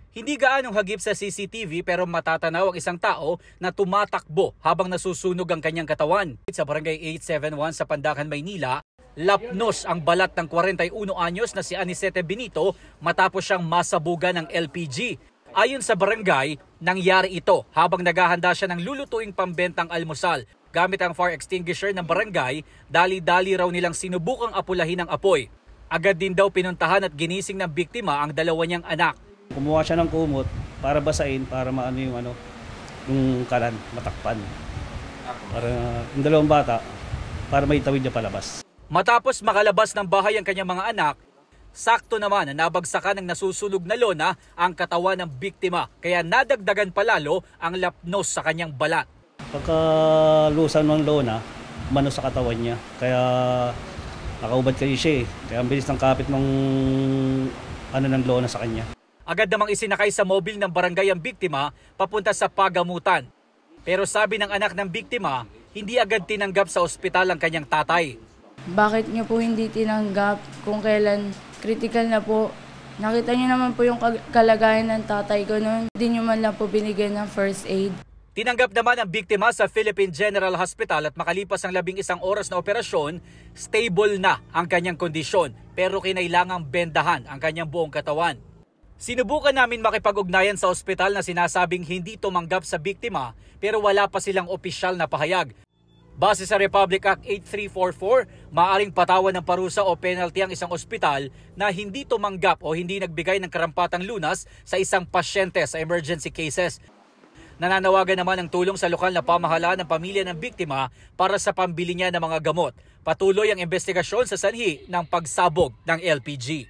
Hindi gaanong hagip sa CCTV pero matatanaw ang isang tao na tumatakbo habang nasusunog ang kanyang katawan. Sa Barangay 871 sa Pandacan, Maynila, lapnos ang balat ng 41 anyos na si Anicete Benito matapos siyang masabugan ng LPG. Ayon sa barangay, nangyari ito habang naghahanda siya ng lulutuing pambentang almusal. Gamit ang fire extinguisher ng barangay, dali-dali raw nilang sinubukang apulahin ang apoy. Agad din daw pinuntahan at ginising ng biktima ang dalawa niyang anak. Kumuha siya ng kumot para basain, para maano yung kalan, matakpan. Para yung dalawang bata, para may tawid niya palabas. Matapos makalabas ng bahay ang kanyang mga anak, sakto naman na nabagsakan ng nasusunog na lona ang katawan ng biktima. Kaya nadagdagan palalo ang lapnos sa kanyang balat. Pagkalusan ng lona, umano sa katawan niya. Kaya nakaubad kayo siya eh. Kaya ang bilis ng kapit ng ng lona sa kanya. Agad namang isinakay sa mobil ng barangay ang biktima papunta sa pagamutan. Pero sabi ng anak ng biktima, hindi agad tinanggap sa ospital ang kanyang tatay. Bakit niyo po hindi tinanggap kung kailan critical na po? Nakita niyo naman po yung kalagayan ng tatay ko noon. Hindi niyo man lang po binigyan ng first aid. Tinanggap naman ang biktima sa Philippine General Hospital at makalipas ang 11 oras na operasyon, stable na ang kanyang kondisyon pero kinailangang bendahan ang kanyang buong katawan. Sinubukan namin makipag-ugnayan sa ospital na sinasabing hindi tumanggap sa biktima pero wala pa silang opisyal na pahayag. Base sa Republic Act 8344, maaaring patawan ng parusa o penalty ang isang ospital na hindi tumanggap o hindi nagbigay ng karampatang lunas sa isang pasyente sa emergency cases. Nananawagan naman ng tulong sa lokal na pamahalaan ng pamilya ng biktima para sa pambili niya ng mga gamot. Patuloy ang investigasyon sa sanhi ng pagsabog ng LPG.